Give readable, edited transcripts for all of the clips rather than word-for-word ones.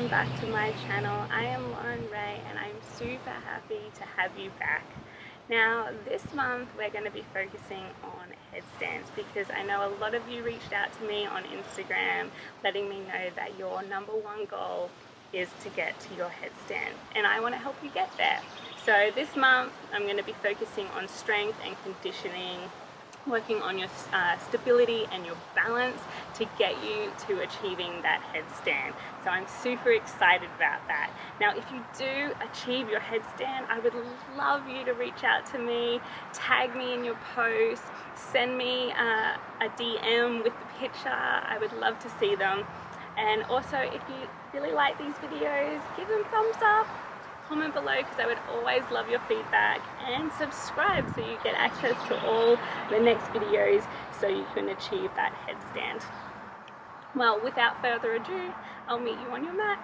welcome back to my channel. I am Lauren Ray and I'm super happy to have you back. Now this month we're going to be focusing on headstands because I know a lot of you reached out to me on Instagram letting me know that your number one goal is to get to your headstand, and I want to help you get there. So this month I'm going to be focusing on strength and conditioning, working on your stability and your balance to get you to achieving that headstand. So I'm super excited about that. Now if you do achieve your headstand, I would love you to reach out to me, tag me in your post, send me a DM with the picture. I would love to see them. And also, if you really like these videos, give them thumbs up, comment below because I would always love your feedback, and subscribe so you get access to all the next videos so you can achieve that headstand. Well, without further ado, I'll meet you on your mat.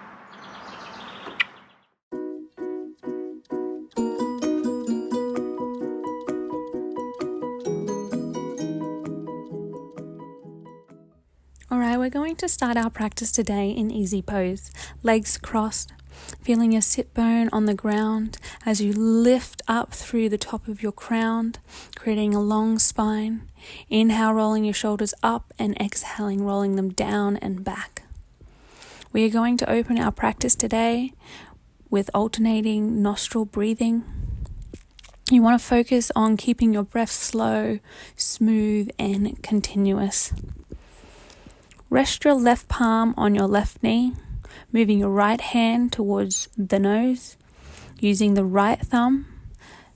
Alright, we're going to start our practice today in easy pose, legs crossed, feeling your sit bone on the ground as you lift up through the top of your crown, creating a long spine. Inhale, rolling your shoulders up, and exhaling, rolling them down and back. We are going to open our practice today with alternating nostril breathing. You want to focus on keeping your breath slow, smooth, and continuous. Rest your left palm on your left knee, moving your right hand towards the nose. Using the right thumb,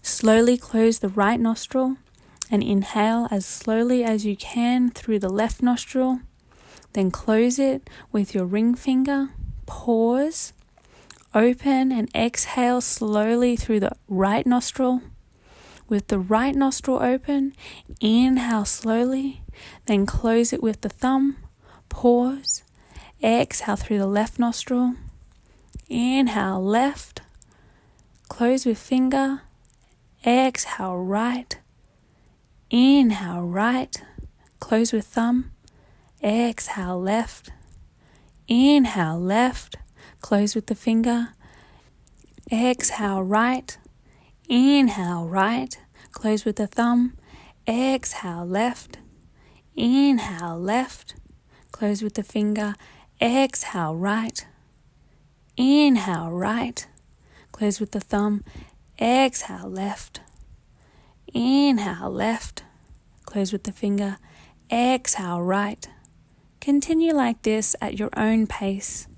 slowly close the right nostril and inhale as slowly as you can through the left nostril. Then close it with your ring finger. Pause, open, and exhale slowly through the right nostril. With the right nostril open, inhale slowly, then close it with the thumb. Pause, exhale through the left nostril, inhale left, close with finger, exhale right, inhale right, close with thumb, exhale left, inhale left, close with the finger, exhale right, inhale right, close with the thumb, exhale left, inhale left, close with the finger, exhale right, inhale right, close with the thumb, exhale left, inhale left, close with the finger, exhale right. Continue like this at your own pace.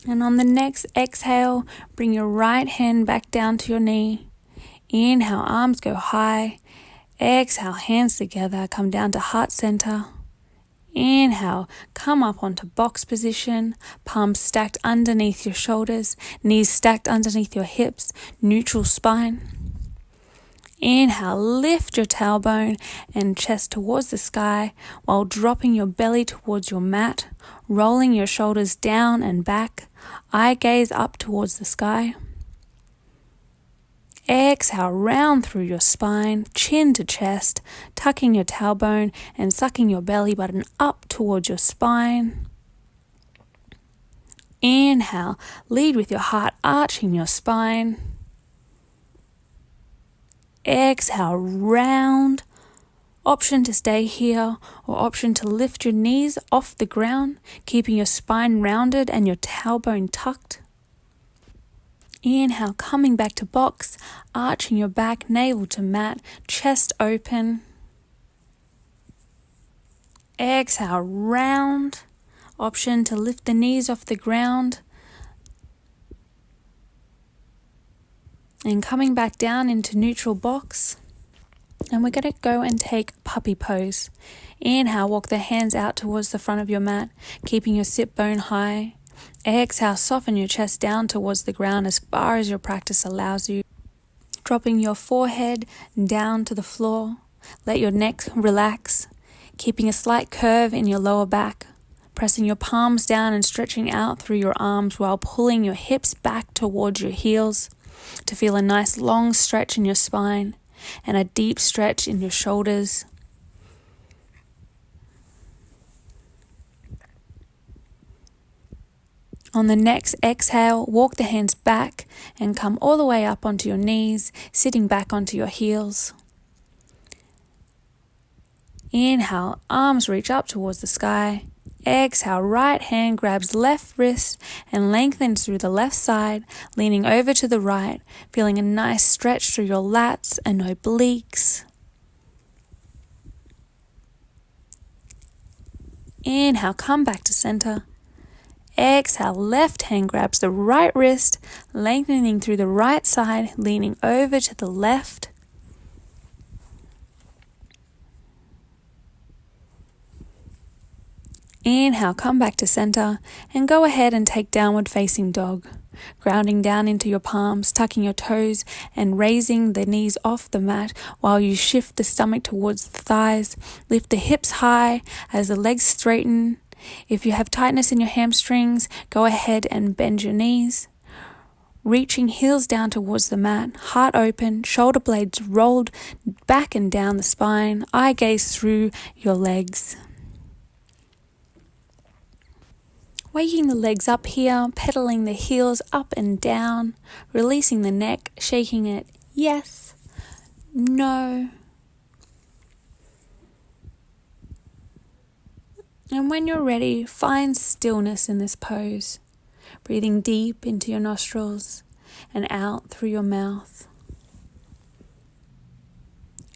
And on the next exhale, bring your right hand back down to your knee. Inhale, arms go high. Exhale, hands together, come down to heart center. Inhale, come up onto box position, palms stacked underneath your shoulders, knees stacked underneath your hips, neutral spine. Inhale, lift your tailbone and chest towards the sky while dropping your belly towards your mat, rolling your shoulders down and back, eye gaze up towards the sky. Exhale, round through your spine, chin to chest, tucking your tailbone and sucking your belly button up towards your spine. Inhale, lead with your heart arching your spine. Exhale, round. Option to stay here or option to lift your knees off the ground, keeping your spine rounded and your tailbone tucked. Inhale, coming back to box, arching your back, navel to mat, chest open. Exhale, round. Option to lift the knees off the ground. And coming back down into neutral box. And we're going to go and take puppy pose. Inhale, walk the hands out towards the front of your mat, keeping your sit bone high. Exhale, soften your chest down towards the ground as far as your practice allows you. Dropping your forehead down to the floor. Let your neck relax, keeping a slight curve in your lower back. Pressing your palms down and stretching out through your arms while pulling your hips back towards your heels to feel a nice long stretch in your spine. and a deep stretch in your shoulders. On the next exhale, walk the hands back and come all the way up onto your knees, sitting back onto your heels. Inhale, arms reach up towards the sky. Exhale, right hand grabs left wrist and lengthens through the left side, leaning over to the right, feeling a nice stretch through your lats and obliques. Inhale, come back to center. Exhale, left hand grabs the right wrist, lengthening through the right side, leaning over to the left. Inhale, come back to center and go ahead and take downward facing dog. Grounding down into your palms, tucking your toes and raising the knees off the mat while you shift the stomach towards the thighs. Lift the hips high as the legs straighten. If you have tightness in your hamstrings, go ahead and bend your knees. Reaching heels down towards the mat, heart open, shoulder blades rolled back and down the spine, eye gaze through your legs. Waking the legs up here, pedaling the heels up and down, releasing the neck, shaking it yes, no. And when you're ready, find stillness in this pose, breathing deep into your nostrils and out through your mouth.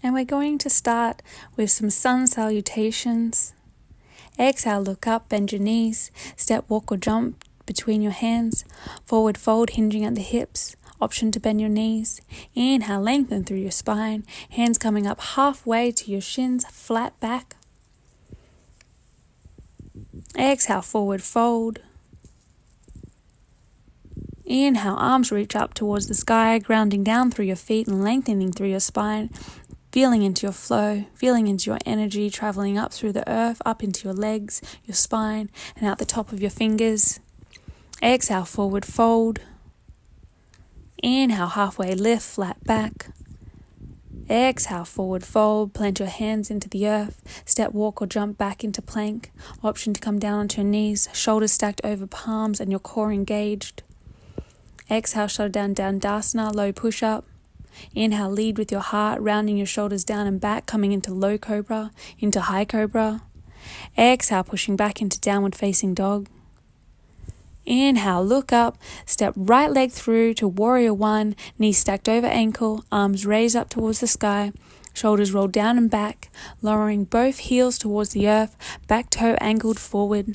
And we're going to start with some sun salutations. Exhale, look up, bend your knees, step, walk or jump between your hands, forward fold, hinging at the hips, option to bend your knees. Inhale, lengthen through your spine, hands coming up halfway to your shins, flat back. Exhale, forward fold. Inhale, arms reach up towards the sky, grounding down through your feet and lengthening through your spine, feeling into your flow, feeling into your energy, traveling up through the earth, up into your legs, your spine, and out the top of your fingers. Exhale, forward fold. Inhale, halfway lift, flat back. Exhale, forward fold, plant your hands into the earth, step, walk or jump back into plank. Option to come down onto your knees, shoulders stacked over palms and your core engaged. Exhale, shut down, Dandasana, low push-up. Inhale, lead with your heart, rounding your shoulders down and back, coming into low cobra, into high cobra. Exhale, pushing back into downward facing dog. Inhale, look up, step right leg through to warrior one, knees stacked over ankle, arms raised up towards the sky, shoulders rolled down and back, lowering both heels towards the earth, back toe angled forward.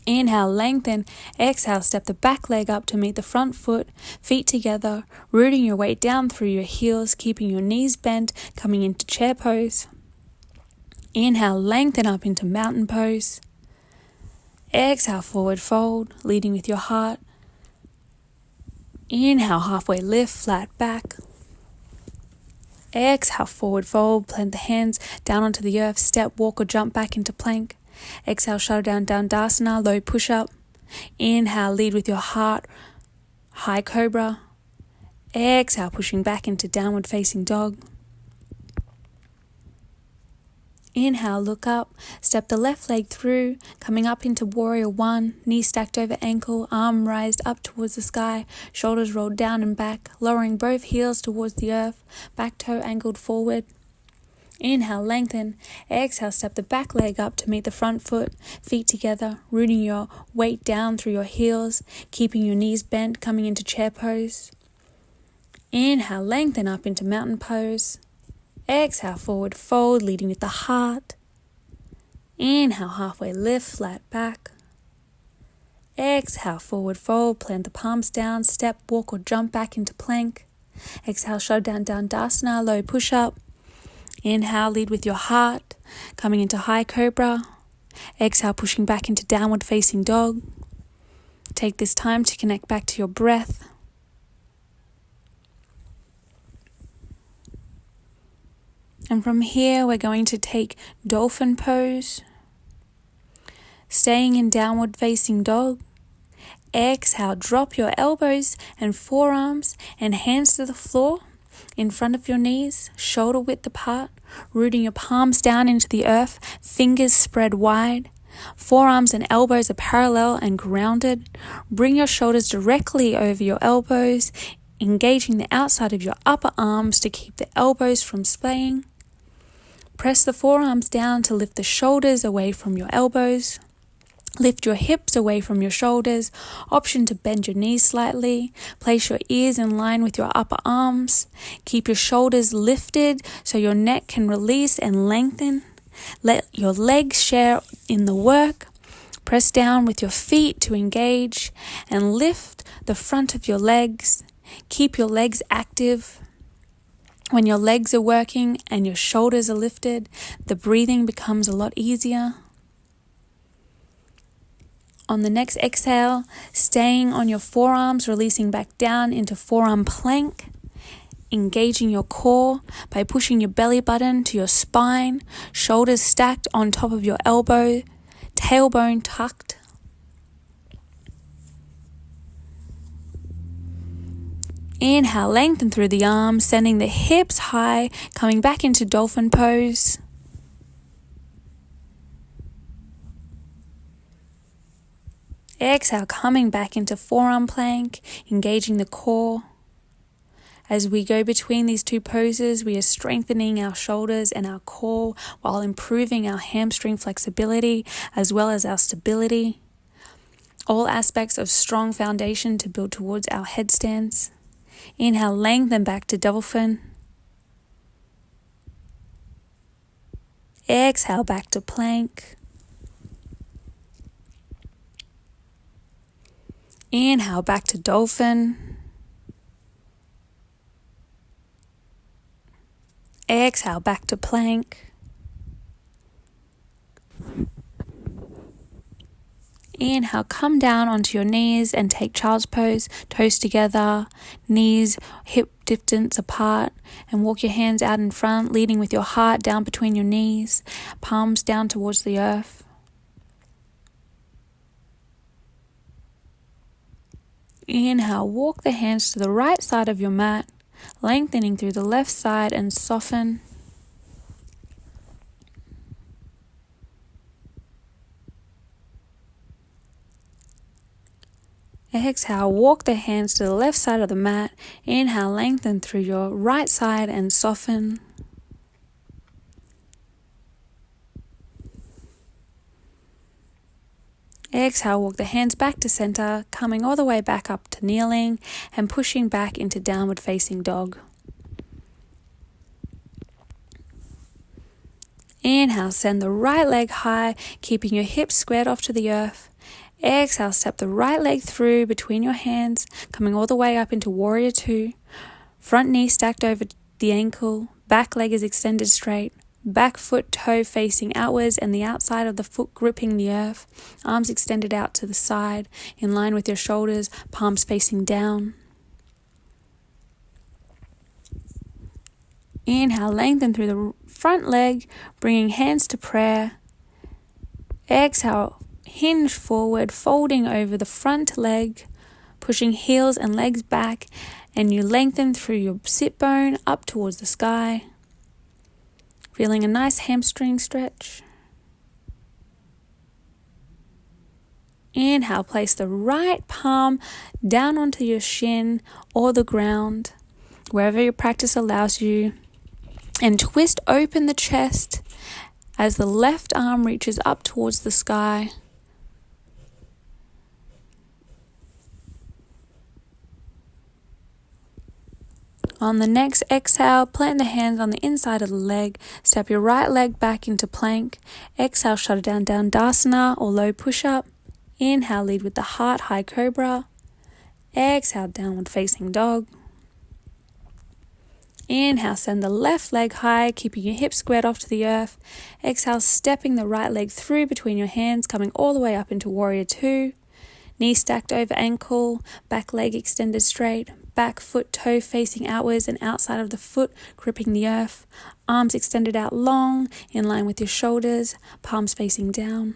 Inhale, lengthen. Exhale, step the back leg up to meet the front foot, feet together, rooting your weight down through your heels, keeping your knees bent, coming into chair pose. Inhale, lengthen up into mountain pose. Exhale, forward fold, leading with your heart. Inhale, halfway lift, flat back. Exhale, forward fold, plant the hands down onto the earth, step, walk or jump back into plank. Exhale, shut down, Dandasana, low push-up. Inhale, lead with your heart, high cobra. Exhale, pushing back into downward facing dog. Inhale, look up, step the left leg through, coming up into warrior one, knees stacked over ankle, arm raised up towards the sky, shoulders rolled down and back, lowering both heels towards the earth, back toe angled forward. Inhale, lengthen. Exhale, step the back leg up to meet the front foot, feet together, rooting your weight down through your heels, keeping your knees bent, coming into chair pose. Inhale, lengthen up into mountain pose. Exhale, forward fold, leading with the heart. Inhale, halfway lift, flat back. Exhale, forward fold, plant the palms down, step, walk or jump back into plank. Exhale, shut down, Dandasana, low push-up. Inhale, lead with your heart, coming into high cobra. Exhale, pushing back into downward facing dog. Take this time to connect back to your breath. And from here, we're going to take dolphin pose. Staying in downward facing dog. Exhale, drop your elbows and forearms and hands to the floor. in front of your knees, shoulder width apart, rooting your palms down into the earth, fingers spread wide. Forearms and elbows are parallel and grounded. Bring your shoulders directly over your elbows, engaging the outside of your upper arms to keep the elbows from swaying. Press the forearms down to lift the shoulders away from your elbows. Lift your hips away from your shoulders. Option to bend your knees slightly. Place your ears in line with your upper arms. Keep your shoulders lifted so your neck can release and lengthen. Let your legs share in the work. Press down with your feet to engage and lift the front of your legs. Keep your legs active. When your legs are working and your shoulders are lifted, the breathing becomes a lot easier. On the next exhale, staying on your forearms, releasing back down into forearm plank. Engaging your core by pushing your belly button to your spine, shoulders stacked on top of your elbow, tailbone tucked. Inhale, lengthen through the arms, sending the hips high, coming back into dolphin pose. Exhale, coming back into forearm plank, engaging the core. As we go between these two poses, we are strengthening our shoulders and our core while improving our hamstring flexibility as well as our stability. All aspects of strong foundation to build towards our headstands. Inhale, lengthen back to dolphin. Exhale, back to plank. Inhale, back to dolphin. Exhale, back to plank. Inhale, come down onto your knees and take child's pose, toes together, knees hip distance apart, and walk your hands out in front, leading with your heart down between your knees, palms down towards the earth. Inhale, walk the hands to the right side of your mat, lengthening through the left side and soften. Exhale, walk the hands to the left side of the mat. Inhale, lengthen through your right side and soften. Exhale, walk the hands back to center, coming all the way back up to kneeling and pushing back into downward facing dog. Inhale, send the right leg high, keeping your hips squared off to the earth. Exhale, step the right leg through between your hands, coming all the way up into warrior two. Front knee stacked over the ankle, back leg is extended straight. Back foot toe facing outwards and the outside of the foot gripping the earth. Arms extended out to the side, in line with your shoulders, palms facing down. Inhale, lengthen through the front leg, bringing hands to prayer. Exhale, hinge forward, folding over the front leg, pushing heels and legs back, and you lengthen through your sit bone up towards the sky. Feeling a nice hamstring stretch. Inhale, place the right palm down onto your shin or the ground, wherever your practice allows you, and twist open the chest as the left arm reaches up towards the sky. On the next exhale, plant the hands on the inside of the leg. Step your right leg back into plank. Exhale, shut it down, Dandasana or low push-up. Inhale, lead with the heart, high cobra. Exhale, downward facing dog. Inhale, send the left leg high, keeping your hips squared off to the earth. Exhale, stepping the right leg through between your hands, coming all the way up into warrior two. Knee stacked over ankle, back leg extended straight. Back foot toe facing outwards and outside of the foot gripping the earth. Arms extended out long, in line with your shoulders, palms facing down.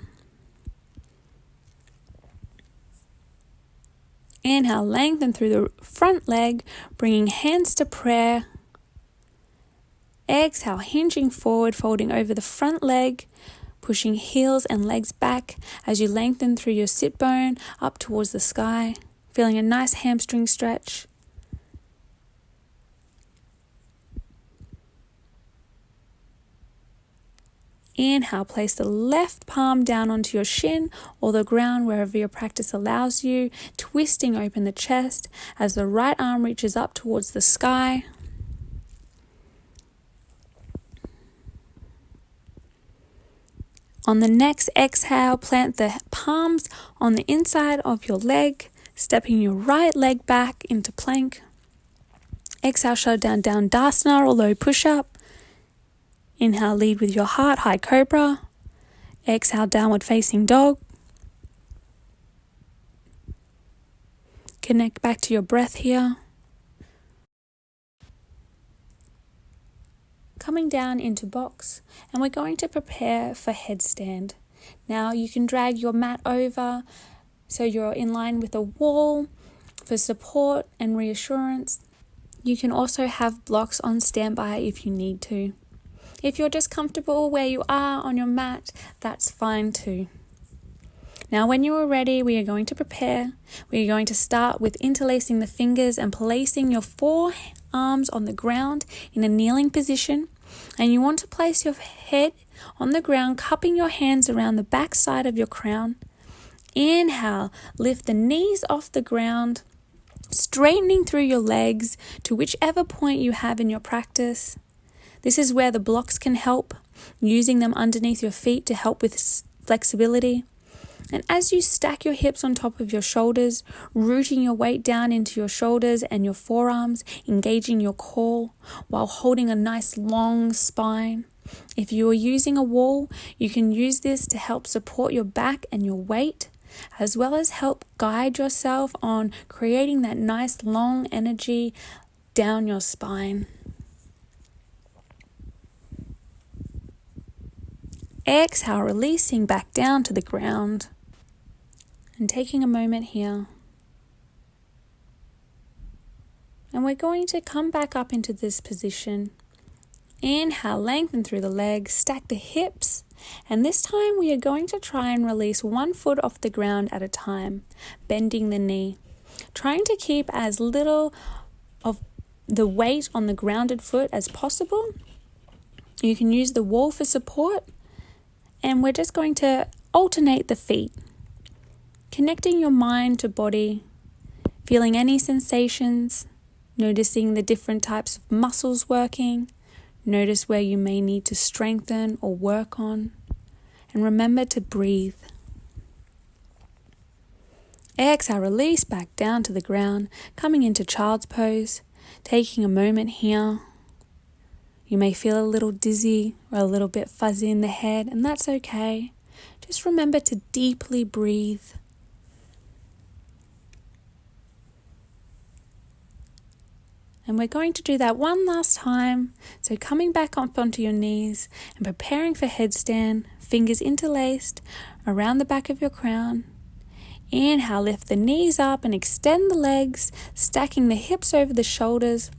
Inhale, lengthen through the front leg, bringing hands to prayer, Exhale, hinging forward, folding over the front leg, pushing heels and legs back as you lengthen through your sit bone up towards the sky, feeling a nice hamstring stretch. Inhale, place the left palm down onto your shin or the ground wherever your practice allows you, twisting open the chest as the right arm reaches up towards the sky. On the next exhale, plant the palms on the inside of your leg, stepping your right leg back into plank. Exhale, shut down Dandasana or low push-up. Inhale, lead with your heart, high cobra. Exhale, downward facing dog. Connect back to your breath here. Coming down into box, and we're going to prepare for headstand. Now you can drag your mat over so you're in line with a wall for support and reassurance. You can also have blocks on standby if you need to. If you're just comfortable where you are on your mat, that's fine too. Now when you are ready, we are going to prepare. We are going to start with interlacing the fingers and placing your forearms on the ground in a kneeling position. And you want to place your head on the ground, cupping your hands around the back side of your crown. Inhale, lift the knees off the ground, straightening through your legs to whichever point you have in your practice. This is where the blocks can help, using them underneath your feet to help with flexibility. And as you stack your hips on top of your shoulders, rooting your weight down into your shoulders and your forearms, engaging your core while holding a nice long spine. If you are using a wall, you can use this to help support your back and your weight, as well as help guide yourself on creating that nice long energy down your spine. Exhale, releasing back down to the ground. And taking a moment here. And we're going to come back up into this position. Inhale, lengthen through the legs, stack the hips. And this time we are going to try and release one foot off the ground at a time, bending the knee. Trying to keep as little of the weight on the grounded foot as possible. You can use the wall for support. And we're just going to alternate the feet. Connecting your mind to body, feeling any sensations, noticing the different types of muscles working, notice where you may need to strengthen or work on, and remember to breathe. Exhale, release back down to the ground, coming into child's pose, taking a moment here. You may feel a little dizzy or a little bit fuzzy in the head, and that's okay. Just remember to deeply breathe. And we're going to do that one last time. So coming back up onto your knees and preparing for headstand, fingers interlaced around the back of your crown. Inhale, lift the knees up and extend the legs, stacking the hips over the shoulders.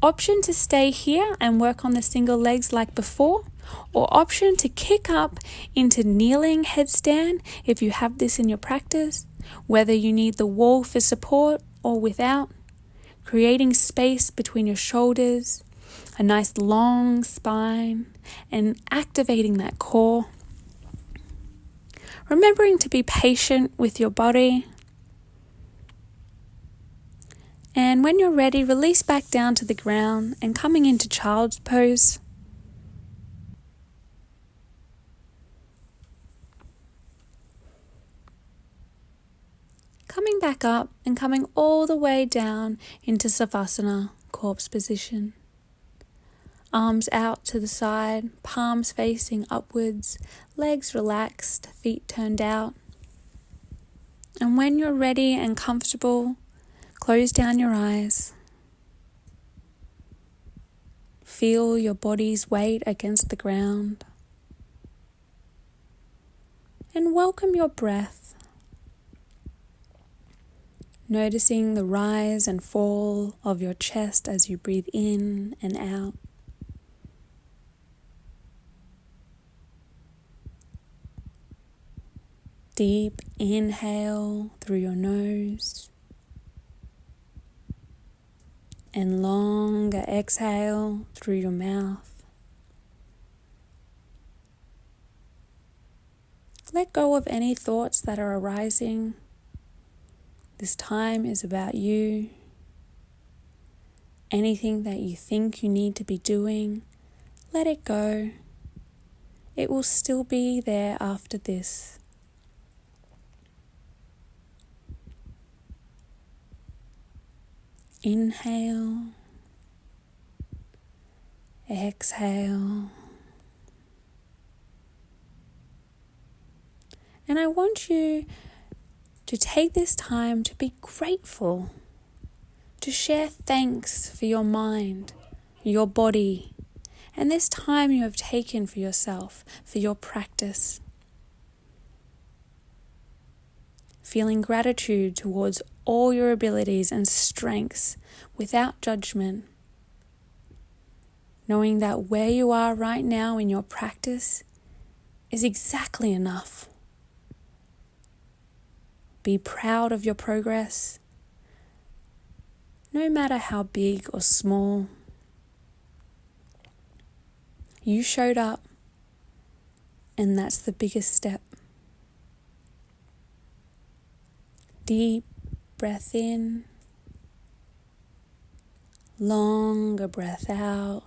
Option to stay here and work on the single legs like before, or option to kick up into kneeling headstand if you have this in your practice, whether you need the wall for support or without. Creating space between your shoulders, a nice long spine, and activating that core. Remembering to be patient with your body. And when you're ready, release back down to the ground and coming into child's pose. Coming back up and coming all the way down into Savasana, corpse position. Arms out to the side, palms facing upwards, legs relaxed, feet turned out. And when you're ready and comfortable, close down your eyes. Feel your body's weight against the ground. And welcome your breath. Noticing the rise and fall of your chest as you breathe in and out. Deep inhale through your nose and longer exhale through your mouth. Let go of any thoughts that are arising. This time is about you. Anything that you think you need to be doing, let it go. It will still be there after this. Inhale, exhale. And I want you to take this time to be grateful, to share thanks for your mind, your body, and this time you have taken for yourself, for your practice. Feeling gratitude towards all your abilities and strengths without judgment. Knowing that where you are right now in your practice is exactly enough. Be proud of your progress, no matter how big or small. You showed up, and that's the biggest step. Deep breath in, longer breath out.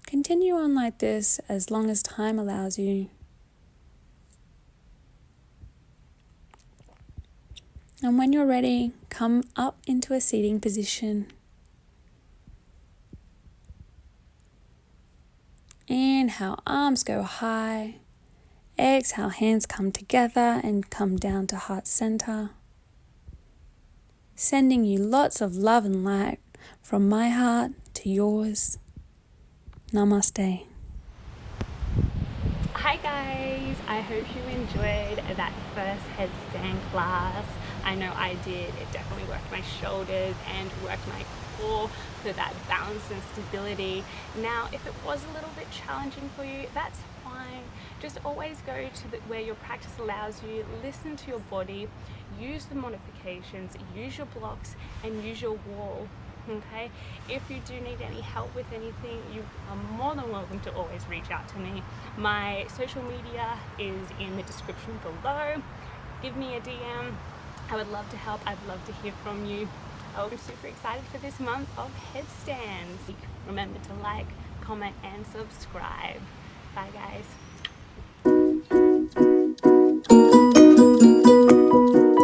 Continue on like this as long as time allows you. And when you're ready, come up into a seating position. Inhale, arms go high. Exhale, hands come together and come down to heart center. Sending you lots of love and light from my heart to yours. Namaste. Hi guys, I hope you enjoyed that first headstand class. I know I did. It definitely worked my shoulders and worked my core for that balance and stability. Now, if it was a little bit challenging for you, that's fine. Just always go to where your practice allows you, listen to your body, use the modifications, use your blocks, and use your wall. Okay, if you do need any help with anything, you are more than welcome to always reach out to me. My social media is in the description below. Give me a DM. I would love to help. I'd love to hear from you. I'm super excited for this month of headstands. Remember to like, comment, and subscribe. Bye guys.